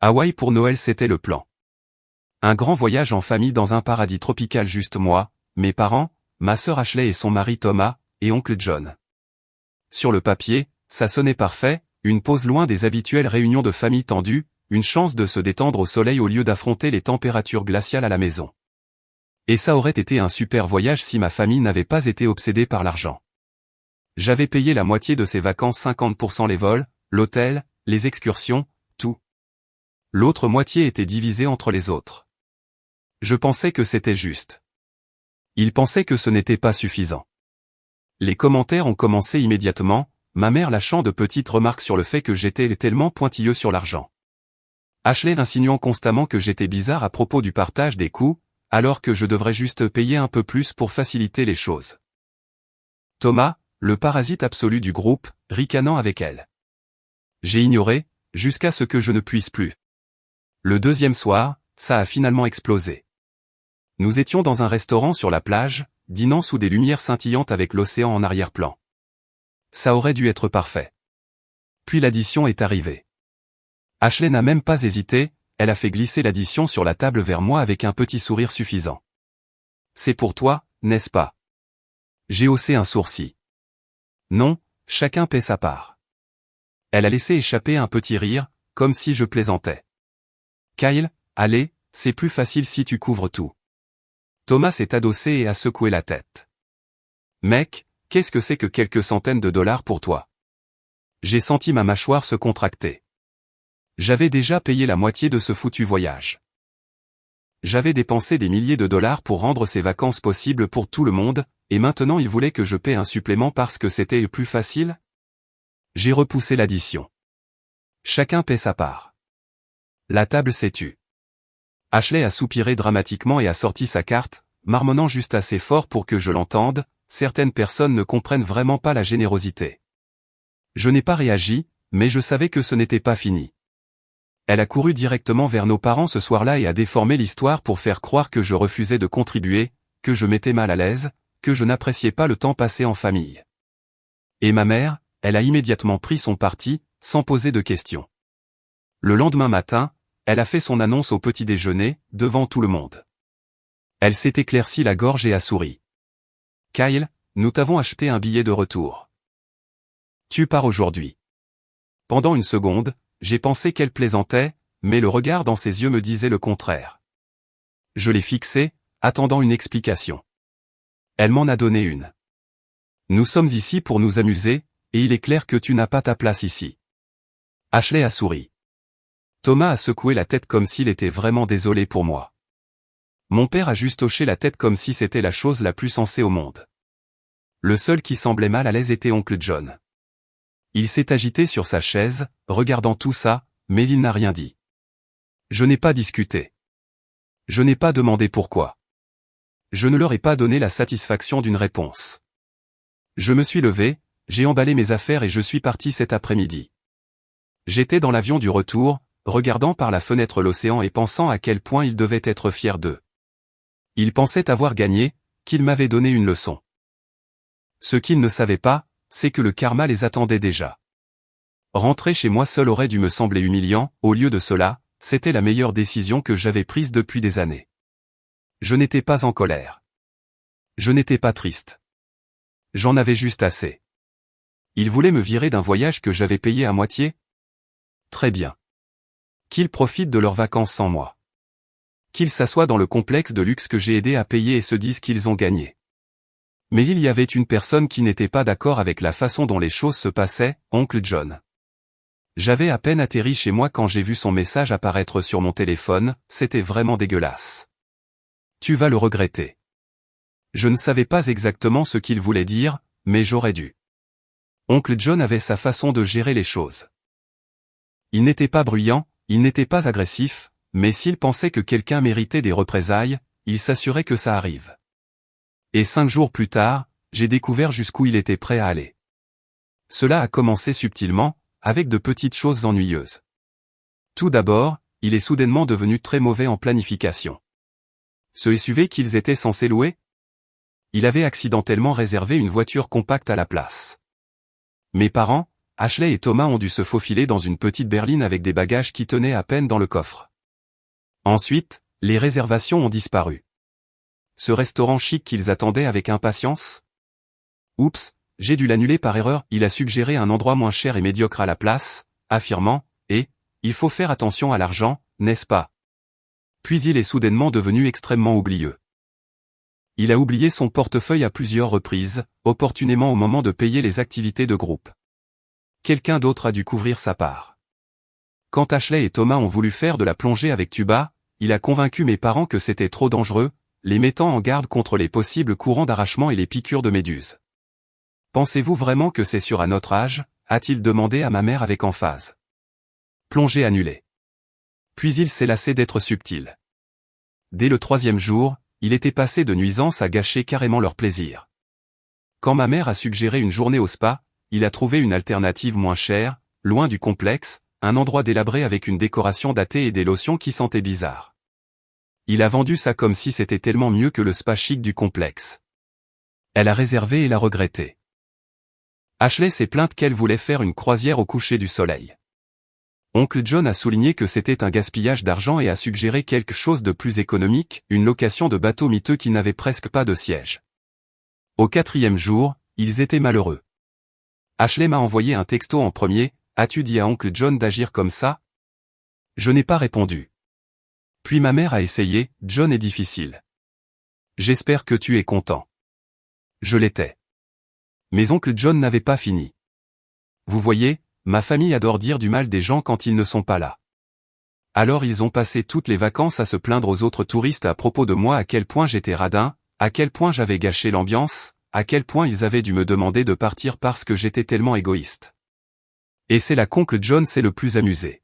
Hawaï pour Noël, c'était le plan. Un grand voyage en famille dans un paradis tropical, juste moi, mes parents, ma sœur Ashley et son mari Thomas, et oncle John. Sur le papier, ça sonnait parfait, une pause loin des habituelles réunions de famille tendues, une chance de se détendre au soleil au lieu d'affronter les températures glaciales à la maison. Et ça aurait été un super voyage si ma famille n'avait pas été obsédée par l'argent. J'avais payé la moitié de ces vacances, 50% les vols, l'hôtel, les excursions, tout. L'autre moitié était divisée entre les autres. Je pensais que c'était juste. Ils pensaient que ce n'était pas suffisant. Les commentaires ont commencé immédiatement, ma mère lâchant de petites remarques sur le fait que j'étais tellement pointilleux sur l'argent. Ashley insinuant constamment que j'étais bizarre à propos du partage des coûts, alors que je devrais juste payer un peu plus pour faciliter les choses. Thomas, le parasite absolu du groupe, ricanant avec elle. J'ai ignoré, jusqu'à ce que je ne puisse plus. Le deuxième soir, ça a finalement explosé. Nous étions dans un restaurant sur la plage, dînant sous des lumières scintillantes avec l'océan en arrière-plan. Ça aurait dû être parfait. Puis l'addition est arrivée. Ashley n'a même pas hésité, elle a fait glisser l'addition sur la table vers moi avec un petit sourire suffisant. C'est pour toi, n'est-ce pas? J'ai haussé un sourcil. Non, chacun paie sa part. Elle a laissé échapper un petit rire, comme si je plaisantais. Kyle, allez, c'est plus facile si tu couvres tout. Thomas s'est adossé et a secoué la tête. Mec, qu'est-ce que c'est que quelques centaines de dollars pour toi? J'ai senti ma mâchoire se contracter. J'avais déjà payé la moitié de ce foutu voyage. J'avais dépensé des milliers de dollars pour rendre ces vacances possibles pour tout le monde, et maintenant il voulait que je paie un supplément parce que c'était plus facile? J'ai repoussé l'addition. Chacun paie sa part. La table s'est tue. Ashley a soupiré dramatiquement et a sorti sa carte, marmonnant juste assez fort pour que je l'entende, certaines personnes ne comprennent vraiment pas la générosité. Je n'ai pas réagi, mais je savais que ce n'était pas fini. Elle a couru directement vers nos parents ce soir-là et a déformé l'histoire pour faire croire que je refusais de contribuer, que je m'étais mal à l'aise, que je n'appréciais pas le temps passé en famille. Et ma mère, elle a immédiatement pris son parti, sans poser de questions. Le lendemain matin, elle a fait son annonce au petit déjeuner, devant tout le monde. Elle s'est éclaircie la gorge et a souri. Kyle, nous t'avons acheté un billet de retour. Tu pars aujourd'hui. Pendant une seconde, j'ai pensé qu'elle plaisantait, mais le regard dans ses yeux me disait le contraire. Je l'ai fixé, attendant une explication. Elle m'en a donné une. Nous sommes ici pour nous amuser, et il est clair que tu n'as pas ta place ici. Ashley a souri. Thomas a secoué la tête comme s'il était vraiment désolé pour moi. Mon père a juste hoché la tête comme si c'était la chose la plus sensée au monde. Le seul qui semblait mal à l'aise était oncle John. Il s'est agité sur sa chaise, regardant tout ça, mais il n'a rien dit. Je n'ai pas discuté. Je n'ai pas demandé pourquoi. Je ne leur ai pas donné la satisfaction d'une réponse. Je me suis levé, j'ai emballé mes affaires et je suis parti cet après-midi. J'étais dans l'avion du retour, regardant par la fenêtre l'océan et pensant à quel point ils devaient être fiers d'eux. Ils pensaient avoir gagné, qu'ils m'avaient donné une leçon. Ce qu'ils ne savaient pas, c'est que le karma les attendait déjà. Rentrer chez moi seul aurait dû me sembler humiliant, au lieu de cela, c'était la meilleure décision que j'avais prise depuis des années. Je n'étais pas en colère. Je n'étais pas triste. J'en avais juste assez. Ils voulaient me virer d'un voyage que j'avais payé à moitié? Très bien. Qu'ils profitent de leurs vacances sans moi. Qu'ils s'assoient dans le complexe de luxe que j'ai aidé à payer et se disent qu'ils ont gagné. Mais il y avait une personne qui n'était pas d'accord avec la façon dont les choses se passaient, oncle John. J'avais à peine atterri chez moi quand j'ai vu son message apparaître sur mon téléphone, c'était vraiment dégueulasse. Tu vas le regretter. Je ne savais pas exactement ce qu'il voulait dire, mais j'aurais dû. Oncle John avait sa façon de gérer les choses. Il n'était pas bruyant, il n'était pas agressif, mais s'il pensait que quelqu'un méritait des représailles, il s'assurait que ça arrive. Et 5 jours plus tard, j'ai découvert jusqu'où il était prêt à aller. Cela a commencé subtilement, avec de petites choses ennuyeuses. Tout d'abord, il est soudainement devenu très mauvais en planification. Ce SUV qu'ils étaient censés louer? Il avait accidentellement réservé une voiture compacte à la place. Mes parents, Ashley et Thomas ont dû se faufiler dans une petite berline avec des bagages qui tenaient à peine dans le coffre. Ensuite, les réservations ont disparu. Ce restaurant chic qu'ils attendaient avec impatience? Oups, j'ai dû l'annuler par erreur, il a suggéré un endroit moins cher et médiocre à la place, affirmant, il faut faire attention à l'argent, n'est-ce pas? Puis il est soudainement devenu extrêmement oublieux. Il a oublié son portefeuille à plusieurs reprises, opportunément au moment de payer les activités de groupe. Quelqu'un d'autre a dû couvrir sa part. Quand Ashley et Thomas ont voulu faire de la plongée avec tuba, il a convaincu mes parents que c'était trop dangereux, les mettant en garde contre les possibles courants d'arrachement et les piqûres de méduses. Pensez-vous vraiment que c'est sûr à notre âge? A-t-il demandé à ma mère avec emphase. Plongée annulée. Puis il s'est lassé d'être subtil. Dès le 3e jour, il était passé de nuisance à gâcher carrément leur plaisir. Quand ma mère a suggéré une journée au spa, il a trouvé une alternative moins chère, loin du complexe, un endroit délabré avec une décoration datée et des lotions qui sentaient bizarre. Il a vendu ça comme si c'était tellement mieux que le spa chic du complexe. Elle a réservé et l'a regretté. Ashley s'est plainte qu'elle voulait faire une croisière au coucher du soleil. Oncle John a souligné que c'était un gaspillage d'argent et a suggéré quelque chose de plus économique, une location de bateau miteux qui n'avait presque pas de siège. Au 4e jour, ils étaient malheureux. Ashley m'a envoyé un texto en premier, « As-tu dit à Oncle John d'agir comme ça ?» Je n'ai pas répondu. Puis ma mère a essayé, « John est difficile. J'espère que tu es content. » Je l'étais. Mais Oncle John n'avait pas fini. Vous voyez, ma famille adore dire du mal des gens quand ils ne sont pas là. Alors ils ont passé toutes les vacances à se plaindre aux autres touristes à propos de moi à quel point j'étais radin, à quel point j'avais gâché l'ambiance, à quel point ils avaient dû me demander de partir parce que j'étais tellement égoïste. Et c'est là qu'Oncle John s'est le plus amusé.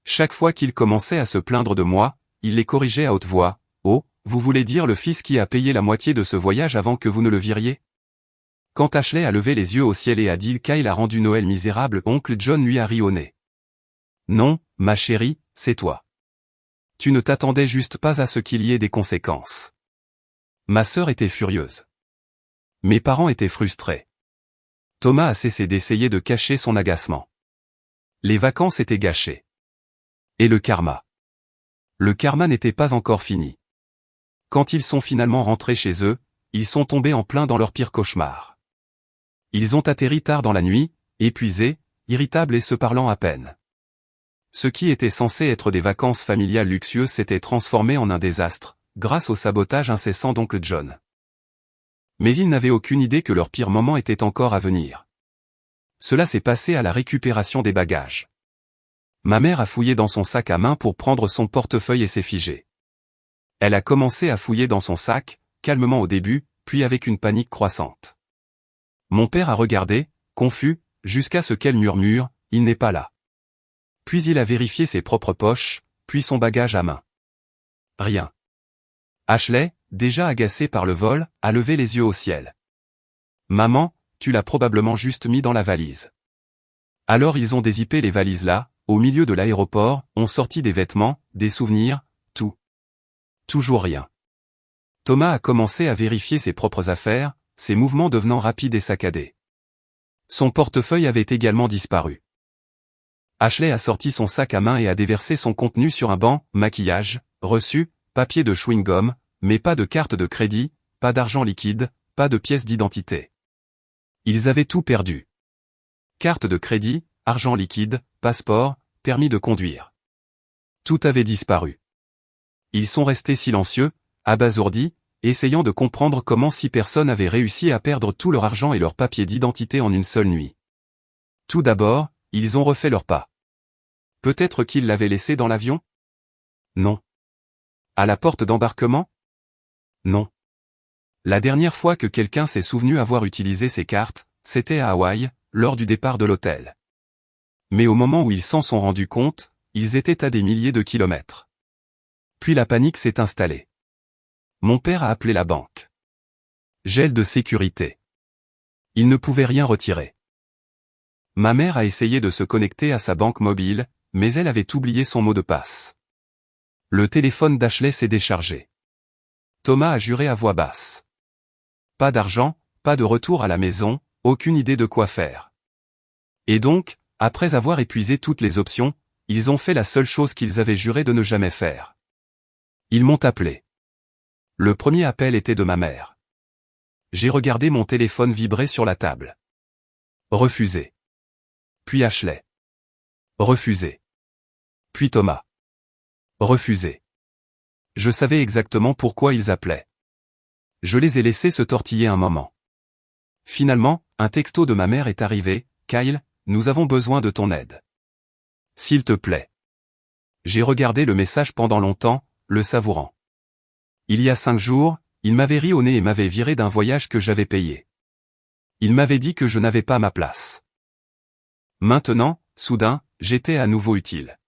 Chaque fois qu'il commençait à se plaindre de moi, il les corrigeait à haute voix, « Oh, vous voulez dire le fils qui a payé la moitié de ce voyage avant que vous ne le viriez ?» Quand Ashley a levé les yeux au ciel et a dit qu'il a rendu Noël misérable, Oncle John lui a ri au nez. Non, ma chérie, c'est toi. Tu ne t'attendais juste pas à ce qu'il y ait des conséquences. Ma sœur était furieuse. Mes parents étaient frustrés. Thomas a cessé d'essayer de cacher son agacement. Les vacances étaient gâchées. Et le karma. Le karma n'était pas encore fini. Quand ils sont finalement rentrés chez eux, ils sont tombés en plein dans leur pire cauchemar. Ils ont atterri tard dans la nuit, épuisés, irritables et se parlant à peine. Ce qui était censé être des vacances familiales luxueuses s'était transformé en un désastre, grâce au sabotage incessant d'Oncle John. Mais ils n'avaient aucune idée que leur pire moment était encore à venir. Cela s'est passé à la récupération des bagages. Ma mère a fouillé dans son sac à main pour prendre son portefeuille et s'est figée. Elle a commencé à fouiller dans son sac, calmement au début, puis avec une panique croissante. Mon père a regardé, confus, jusqu'à ce qu'elle murmure, « Il n'est pas là. » Puis il a vérifié ses propres poches, puis son bagage à main. Rien. Ashley, déjà agacée par le vol, a levé les yeux au ciel. « Maman, tu l'as probablement juste mis dans la valise. » Alors ils ont dézippé les valises là, au milieu de l'aéroport, ont sorti des vêtements, des souvenirs, tout. Toujours rien. Thomas a commencé à vérifier ses propres affaires, ses mouvements devenant rapides et saccadés. Son portefeuille avait également disparu. Ashley a sorti son sac à main et a déversé son contenu sur un banc, maquillage, reçu, papier de chewing-gum, mais pas de carte de crédit, pas d'argent liquide, pas de pièce d'identité. Ils avaient tout perdu. Carte de crédit, argent liquide, passeport, permis de conduire. Tout avait disparu. Ils sont restés silencieux, abasourdis, essayant de comprendre comment 6 personnes avaient réussi à perdre tout leur argent et leur papier d'identité en une seule nuit. Tout d'abord, ils ont refait leur pas. Peut-être qu'ils l'avaient laissé dans l'avion? Non. À la porte d'embarquement? Non. La dernière fois que quelqu'un s'est souvenu avoir utilisé ces cartes, c'était à Hawaï, lors du départ de l'hôtel. Mais au moment où ils s'en sont rendus compte, ils étaient à des milliers de kilomètres. Puis la panique s'est installée. Mon père a appelé la banque. Gel de sécurité. Il ne pouvait rien retirer. Ma mère a essayé de se connecter à sa banque mobile, mais elle avait oublié son mot de passe. Le téléphone d'Ashley s'est déchargé. Thomas a juré à voix basse. Pas d'argent, pas de retour à la maison, aucune idée de quoi faire. Et donc, après avoir épuisé toutes les options, ils ont fait la seule chose qu'ils avaient juré de ne jamais faire. Ils m'ont appelé. Le premier appel était de ma mère. J'ai regardé mon téléphone vibrer sur la table. Refusé. Puis Ashley. Refusé. Puis Thomas. Refusé. Je savais exactement pourquoi ils appelaient. Je les ai laissés se tortiller un moment. Finalement, un texto de ma mère est arrivé. Kyle, nous avons besoin de ton aide. S'il te plaît. J'ai regardé le message pendant longtemps, le savourant. Il y a 5 jours, il m'avait ri au nez et m'avait viré d'un voyage que j'avais payé. Il m'avait dit que je n'avais pas ma place. Maintenant, soudain, j'étais à nouveau utile.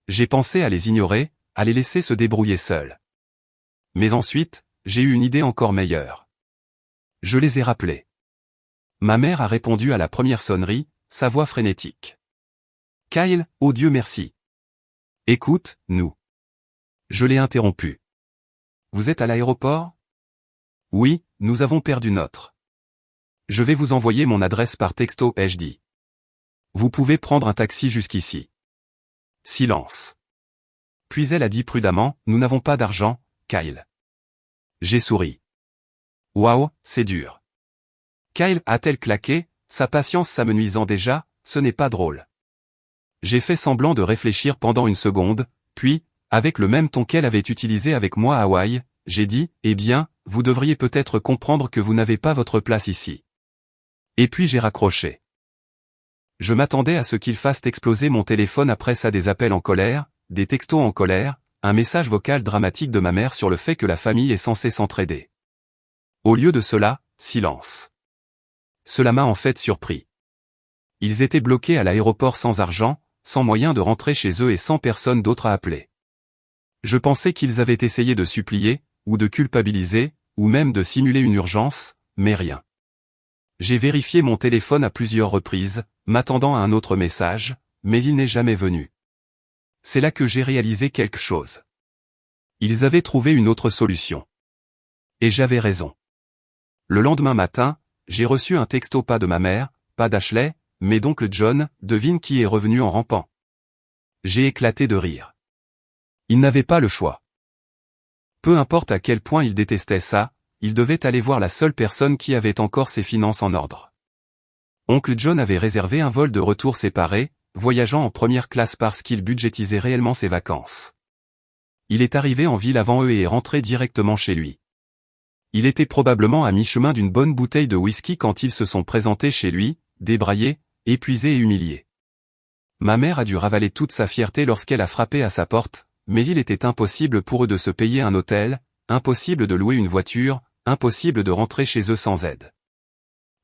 J'ai pensé à les ignorer, à les laisser se débrouiller seuls. Mais ensuite, j'ai eu une idée encore meilleure. Je les ai rappelés. Ma mère a répondu à la première sonnerie, sa voix frénétique. Kyle, oh Dieu merci. Écoute, nous. Je l'ai interrompu. Vous êtes à l'aéroport? Oui, nous avons perdu notre. Je vais vous envoyer mon adresse par texto, ai-je dit. Vous pouvez prendre un taxi jusqu'ici. Silence. Puis elle a dit prudemment, nous n'avons pas d'argent, Kyle. J'ai souri. Waouh, c'est dur. Kyle a-t-elle claqué, sa patience s'amenuisant déjà, ce n'est pas drôle. J'ai fait semblant de réfléchir pendant une seconde, puis, avec le même ton qu'elle avait utilisé avec moi à Hawaï, j'ai dit, eh bien, vous devriez peut-être comprendre que vous n'avez pas votre place ici. Et puis j'ai raccroché. Je m'attendais à ce qu'il fasse exploser mon téléphone après ça, des appels en colère, des textos en colère, un message vocal dramatique de ma mère sur le fait que la famille est censée s'entraider. Au lieu de cela, silence. Cela m'a en fait surpris. Ils étaient bloqués à l'aéroport sans argent, sans moyen de rentrer chez eux et sans personne d'autre à appeler. Je pensais qu'ils avaient essayé de supplier, ou de culpabiliser, ou même de simuler une urgence, mais rien. J'ai vérifié mon téléphone à plusieurs reprises, m'attendant à un autre message, mais il n'est jamais venu. C'est là que j'ai réalisé quelque chose. Ils avaient trouvé une autre solution. Et j'avais raison. Le lendemain matin, j'ai reçu un texto, pas de ma mère, pas d'Ashley, mais d'oncle John, devine qui est revenu en rampant. J'ai éclaté de rire. Il n'avait pas le choix. Peu importe à quel point il détestait ça, il devait aller voir la seule personne qui avait encore ses finances en ordre. Oncle John avait réservé un vol de retour séparé, voyageant en première classe parce qu'il budgétisait réellement ses vacances. Il est arrivé en ville avant eux et est rentré directement chez lui. Il était probablement à mi-chemin d'une bonne bouteille de whisky quand ils se sont présentés chez lui, débraillés, épuisés et humiliés. Ma mère a dû ravaler toute sa fierté lorsqu'elle a frappé à sa porte, mais il était impossible pour eux de se payer un hôtel, impossible de louer une voiture, impossible de rentrer chez eux sans aide.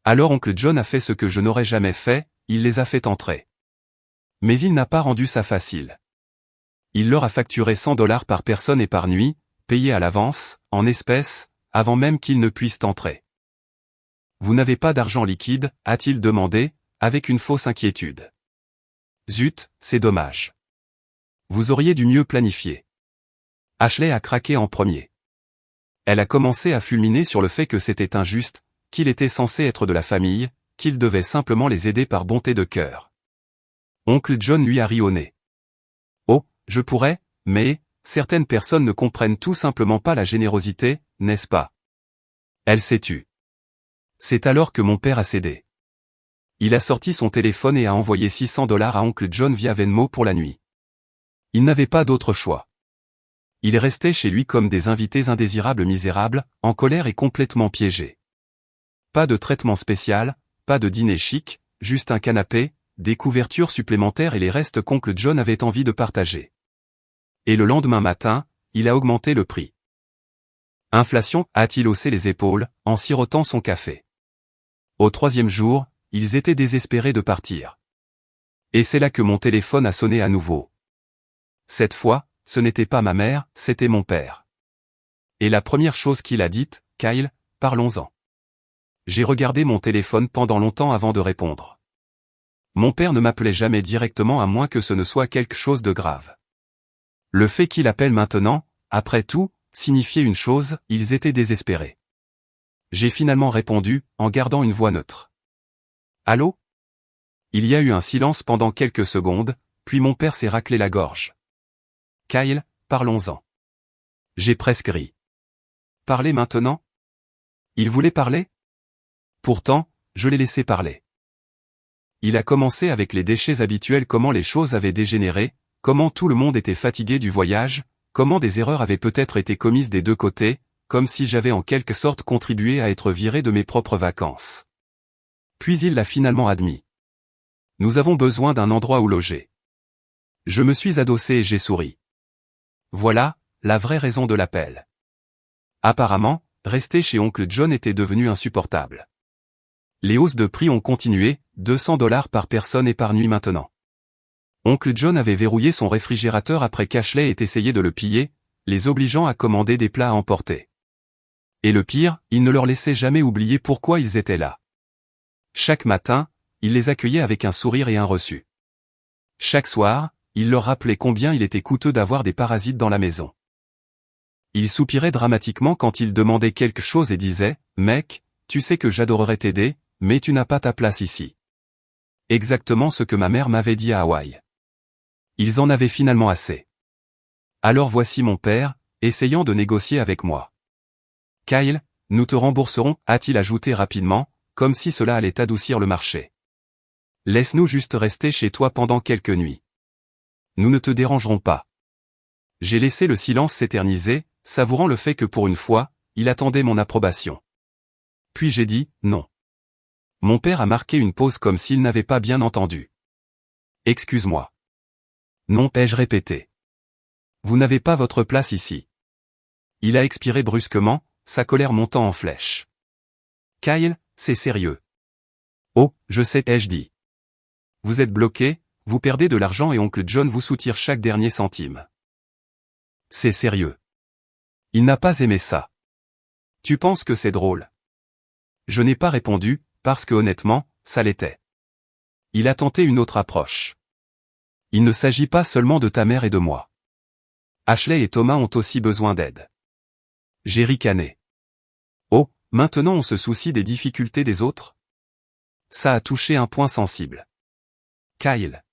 Alors oncle John a fait ce que je n'aurais jamais fait, il les a fait entrer. Mais il n'a pas rendu ça facile. Il leur a facturé $100 par personne et par nuit, payé à l'avance, en espèces, avant même qu'ils ne puissent entrer. Vous n'avez pas d'argent liquide, a-t-il demandé, avec une fausse inquiétude. Zut, c'est dommage. Vous auriez dû mieux planifier. Ashley a craqué en premier. Elle a commencé à fulminer sur le fait que c'était injuste, qu'il était censé être de la famille, qu'il devait simplement les aider par bonté de cœur. Oncle John lui a ri au nez. Oh, je pourrais, mais, certaines personnes ne comprennent tout simplement pas la générosité, n'est-ce pas? Elle s'est tue. C'est alors que mon père a cédé. Il a sorti son téléphone et a envoyé $600 à oncle John via Venmo pour la nuit. Il n'avait pas d'autre choix. Ils restaient chez lui comme des invités indésirables misérables, en colère et complètement piégés. Pas de traitement spécial, pas de dîner chic, juste un canapé, des couvertures supplémentaires et les restes qu'oncle John avait envie de partager. Et le lendemain matin, il a augmenté le prix. Inflation, a-t-il haussé les épaules, en sirotant son café. Au 3e jour, ils étaient désespérés de partir. Et c'est là que mon téléphone a sonné à nouveau. Cette fois, ce n'était pas ma mère, c'était mon père. Et la première chose qu'il a dite, Kyle, parlons-en. J'ai regardé mon téléphone pendant longtemps avant de répondre. Mon père ne m'appelait jamais directement à moins que ce ne soit quelque chose de grave. Le fait qu'il appelle maintenant, après tout, signifiait une chose, ils étaient désespérés. J'ai finalement répondu, en gardant une voix neutre. Allô? Il y a eu un silence pendant quelques secondes, puis mon père s'est raclé la gorge. Kyle, parlons-en. J'ai presque ri. Parler maintenant? Il voulait parler? Pourtant, je l'ai laissé parler. Il a commencé avec les déchets habituels, comment les choses avaient dégénéré, comment tout le monde était fatigué du voyage, comment des erreurs avaient peut-être été commises des deux côtés, comme si j'avais en quelque sorte contribué à être viré de mes propres vacances. Puis il l'a finalement admis. Nous avons besoin d'un endroit où loger. Je me suis adossé et j'ai souri. Voilà, la vraie raison de l'appel. Apparemment, rester chez oncle John était devenu insupportable. Les hausses de prix ont continué, $200 par personne et par nuit maintenant. Oncle John avait verrouillé son réfrigérateur après qu'Ashley ait essayé de le piller, les obligeant à commander des plats à emporter. Et le pire, il ne leur laissait jamais oublier pourquoi ils étaient là. Chaque matin, il les accueillait avec un sourire et un reçu. Chaque soir, il leur rappelait combien il était coûteux d'avoir des parasites dans la maison. Il soupirait dramatiquement quand il demandait quelque chose et disait « Mec, tu sais que j'adorerais t'aider, mais tu n'as pas ta place ici. » Exactement ce que ma mère m'avait dit à Hawaï. Ils en avaient finalement assez. Alors voici mon père, essayant de négocier avec moi. « Kyle, nous te rembourserons, a-t-il ajouté rapidement, comme si cela allait adoucir le marché. Laisse-nous juste rester chez toi pendant quelques nuits. Nous ne te dérangerons pas. » J'ai laissé le silence s'éterniser, savourant le fait que pour une fois, il attendait mon approbation. Puis j'ai dit « non ». Mon père a marqué une pause comme s'il n'avait pas bien entendu. « Excuse-moi. »« Non » ai-je répété. « Vous n'avez pas votre place ici. » Il a expiré brusquement, sa colère montant en flèche. « Kyle, c'est sérieux. »« Oh, je sais » ai-je dit. « Vous êtes bloqué, vous perdez de l'argent et oncle John vous soutire chaque dernier centime. »« C'est sérieux. » Il n'a pas aimé ça. « Tu penses que c'est drôle ?» Je n'ai pas répondu, parce que honnêtement, ça l'était. Il a tenté une autre approche. « Il ne s'agit pas seulement de ta mère et de moi. Ashley et Thomas ont aussi besoin d'aide. » J'ai ricané. « Oh, maintenant on se soucie des difficultés des autres ?» Ça a touché un point sensible. « Kyle. »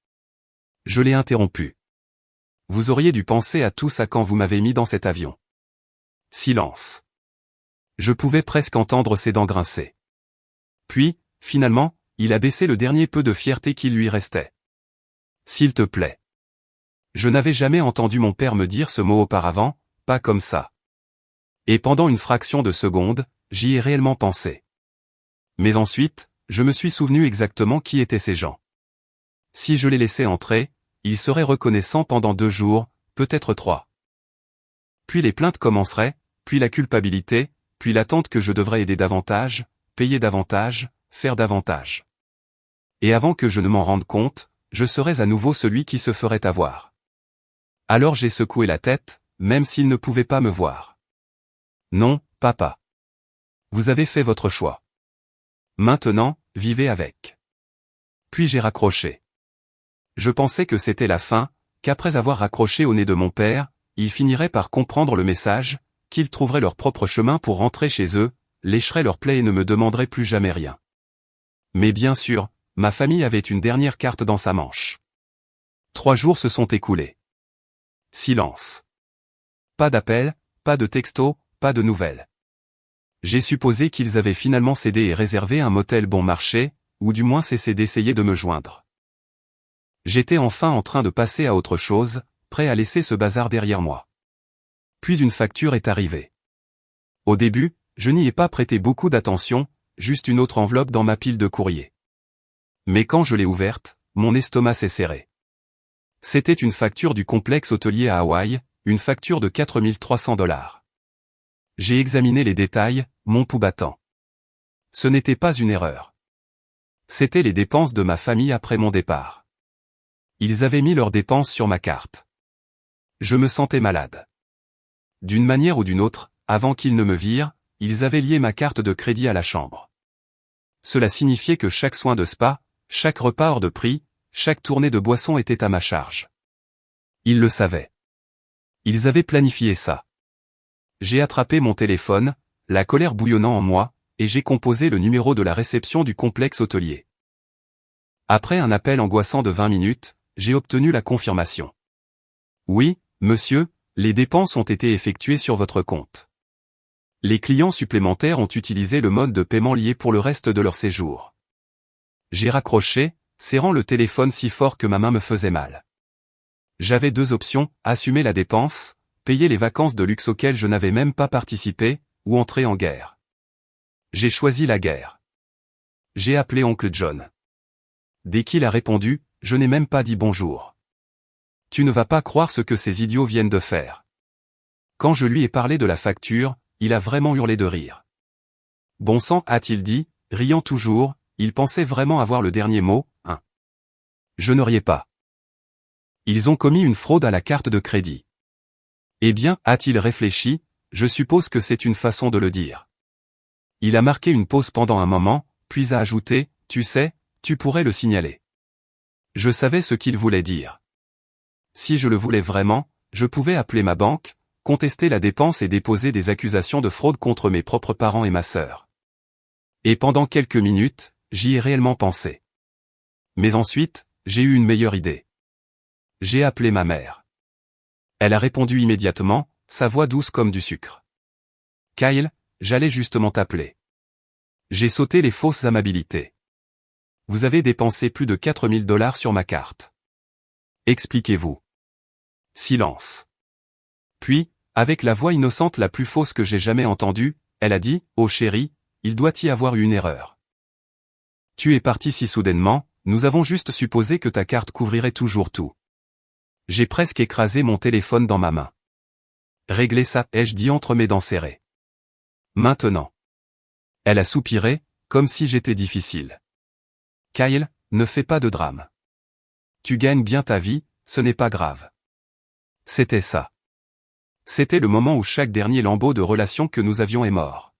Je l'ai interrompu. « Vous auriez dû penser à tout ça quand vous m'avez mis dans cet avion. » Silence. Je pouvais presque entendre ses dents grincer. Puis, finalement, il a baissé le dernier peu de fierté qui lui restait. « S'il te plaît. » Je n'avais jamais entendu mon père me dire ce mot auparavant, pas comme ça. Et pendant une fraction de seconde, j'y ai réellement pensé. Mais ensuite, je me suis souvenu exactement qui étaient ces gens. Si je les laissais entrer, ils seraient reconnaissants pendant 2 jours, peut-être 3. Puis les plaintes commenceraient, puis la culpabilité, puis l'attente que je devrais aider davantage, payer davantage, faire davantage. Et avant que je ne m'en rende compte, je serais à nouveau celui qui se ferait avoir. Alors j'ai secoué la tête, même s'il ne pouvait pas me voir. Non, papa. Vous avez fait votre choix. Maintenant, vivez avec. Puis j'ai raccroché. Je pensais que c'était la fin, qu'après avoir raccroché au nez de mon père, ils finiraient par comprendre le message, qu'ils trouveraient leur propre chemin pour rentrer chez eux, lécheraient leur plaie et ne me demanderaient plus jamais rien. Mais bien sûr, ma famille avait une dernière carte dans sa manche. 3 jours se sont écoulés. Silence. Pas d'appel, pas de texto, pas de nouvelles. J'ai supposé qu'ils avaient finalement cédé et réservé un motel bon marché, ou du moins cessé d'essayer de me joindre. J'étais enfin en train de passer à autre chose, prêt à laisser ce bazar derrière moi. Puis une facture est arrivée. Au début, je n'y ai pas prêté beaucoup d'attention, juste une autre enveloppe dans ma pile de courrier. Mais quand je l'ai ouverte, mon estomac s'est serré. C'était une facture du complexe hôtelier à Hawaï, une facture de $4300. J'ai examiné les détails, mon pouls battant. Ce n'était pas une erreur. C'étaient les dépenses de ma famille après mon départ. Ils avaient mis leurs dépenses sur ma carte. Je me sentais malade. D'une manière ou d'une autre, avant qu'ils ne me virent, ils avaient lié ma carte de crédit à la chambre. Cela signifiait que chaque soin de spa, chaque repas hors de prix, chaque tournée de boissons était à ma charge. Ils le savaient. Ils avaient planifié ça. J'ai attrapé mon téléphone, la colère bouillonnant en moi, et j'ai composé le numéro de la réception du complexe hôtelier. Après un appel angoissant de 20 minutes, j'ai obtenu la confirmation. Oui, monsieur, les dépenses ont été effectuées sur votre compte. Les clients supplémentaires ont utilisé le mode de paiement lié pour le reste de leur séjour. J'ai raccroché, serrant le téléphone si fort que ma main me faisait mal. J'avais deux options, assumer la dépense, payer les vacances de luxe auxquelles je n'avais même pas participé, ou entrer en guerre. J'ai choisi la guerre. J'ai appelé oncle John. Dès qu'il a répondu, je n'ai même pas dit bonjour. Tu ne vas pas croire ce que ces idiots viennent de faire. Quand je lui ai parlé de la facture, il a vraiment hurlé de rire. Bon sang, a-t-il dit, riant toujours, il pensait vraiment avoir le dernier mot, hein. Je ne riais pas. Ils ont commis une fraude à la carte de crédit. Eh bien, a-t-il réfléchi, je suppose que c'est une façon de le dire. Il a marqué une pause pendant un moment, puis a ajouté, tu sais, tu pourrais le signaler. Je savais ce qu'il voulait dire. Si je le voulais vraiment, je pouvais appeler ma banque, contester la dépense et déposer des accusations de fraude contre mes propres parents et ma sœur. Et pendant quelques minutes, j'y ai réellement pensé. Mais ensuite, j'ai eu une meilleure idée. J'ai appelé ma mère. Elle a répondu immédiatement, sa voix douce comme du sucre. Kyle, j'allais justement t'appeler. J'ai sauté les fausses amabilités. Vous avez dépensé plus de 4000 $ sur ma carte. Expliquez-vous. Silence. Puis, avec la voix innocente la plus fausse que j'ai jamais entendue, elle a dit, oh chérie, il doit y avoir eu une erreur. Tu es parti si soudainement, nous avons juste supposé que ta carte couvrirait toujours tout. J'ai presque écrasé mon téléphone dans ma main. Réglez ça, ai-je dit entre mes dents serrées. Maintenant. Elle a soupiré, comme si j'étais difficile. Kyle, ne fais pas de drame. Tu gagnes bien ta vie, ce n'est pas grave. C'était ça. C'était le moment où chaque dernier lambeau de relation que nous avions est mort.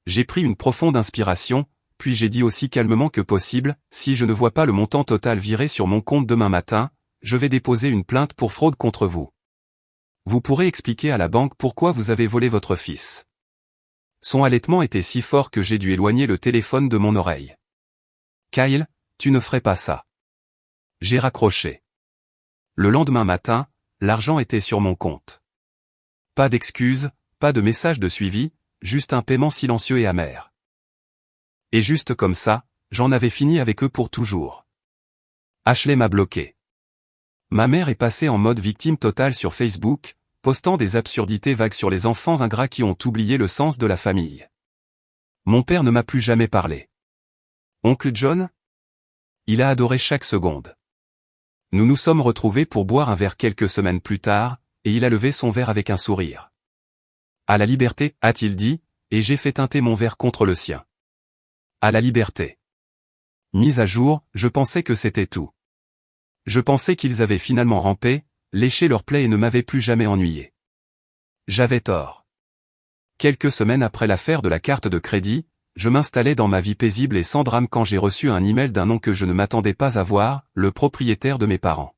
J'ai pris une profonde inspiration, puis j'ai dit aussi calmement que possible, si je ne vois pas le montant total viré sur mon compte demain matin, je vais déposer une plainte pour fraude contre vous. Vous pourrez expliquer à la banque pourquoi vous avez volé votre fils. Son halètement était si fort que j'ai dû éloigner le téléphone de mon oreille. Kyle, tu ne ferais pas ça. J'ai raccroché. Le lendemain matin, l'argent était sur mon compte. Pas d'excuses, pas de message de suivi, juste un paiement silencieux et amer. Et juste comme ça, j'en avais fini avec eux pour toujours. Ashley m'a bloqué. Ma mère est passée en mode victime totale sur Facebook, postant des absurdités vagues sur les enfants ingrats qui ont oublié le sens de la famille. Mon père ne m'a plus jamais parlé. Oncle John? Il a adoré chaque seconde. Nous nous sommes retrouvés pour boire un verre quelques semaines plus tard, et il a levé son verre avec un sourire. À la liberté, a-t-il dit, et j'ai fait teinter mon verre contre le sien. À la liberté. Mise à jour, je pensais que c'était tout. Je pensais qu'ils avaient finalement rampé, léché leur plaie et ne m'avaient plus jamais ennuyé. J'avais tort. Quelques semaines après l'affaire de la carte de crédit, je m'installais dans ma vie paisible et sans drame quand j'ai reçu un email d'un nom que je ne m'attendais pas à voir, le propriétaire de mes parents.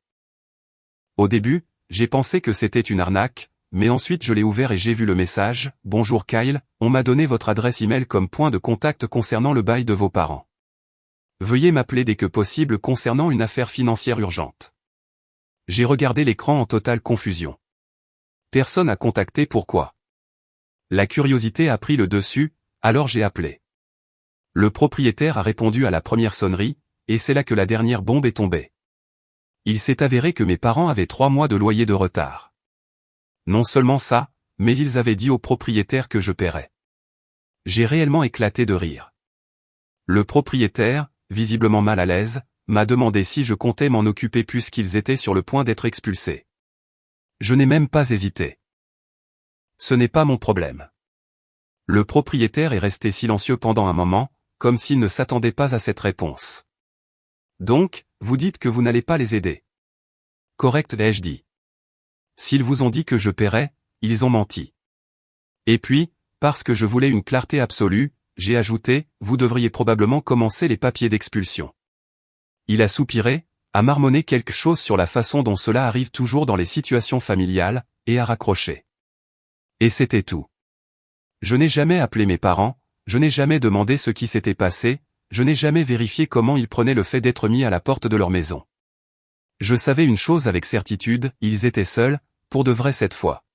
Au début, j'ai pensé que c'était une arnaque, mais ensuite je l'ai ouvert et j'ai vu le message, « Bonjour Kyle, on m'a donné votre adresse email comme point de contact concernant le bail de vos parents. Veuillez m'appeler dès que possible concernant une affaire financière urgente. » J'ai regardé l'écran en totale confusion. Personne à contacter, pourquoi? La curiosité a pris le dessus, alors j'ai appelé. Le propriétaire a répondu à la première sonnerie, et c'est là que la dernière bombe est tombée. Il s'est avéré que mes parents avaient 3 mois de loyer de retard. Non seulement ça, mais ils avaient dit au propriétaire que je paierais. J'ai réellement éclaté de rire. Le propriétaire, visiblement mal à l'aise, m'a demandé si je comptais m'en occuper puisqu'ils étaient sur le point d'être expulsés. Je n'ai même pas hésité. Ce n'est pas mon problème. Le propriétaire est resté silencieux pendant un moment, comme s'il ne s'attendait pas à cette réponse. Donc, vous dites que vous n'allez pas les aider. Correct, l'ai-je dit. S'ils vous ont dit que je paierais, ils ont menti. Et puis, parce que je voulais une clarté absolue, j'ai ajouté, vous devriez probablement commencer les papiers d'expulsion. Il a soupiré, a marmonné quelque chose sur la façon dont cela arrive toujours dans les situations familiales, et a raccroché. Et c'était tout. Je n'ai jamais appelé mes parents, je n'ai jamais demandé ce qui s'était passé, je n'ai jamais vérifié comment ils prenaient le fait d'être mis à la porte de leur maison. Je savais une chose avec certitude, ils étaient seuls, pour de vrai cette fois.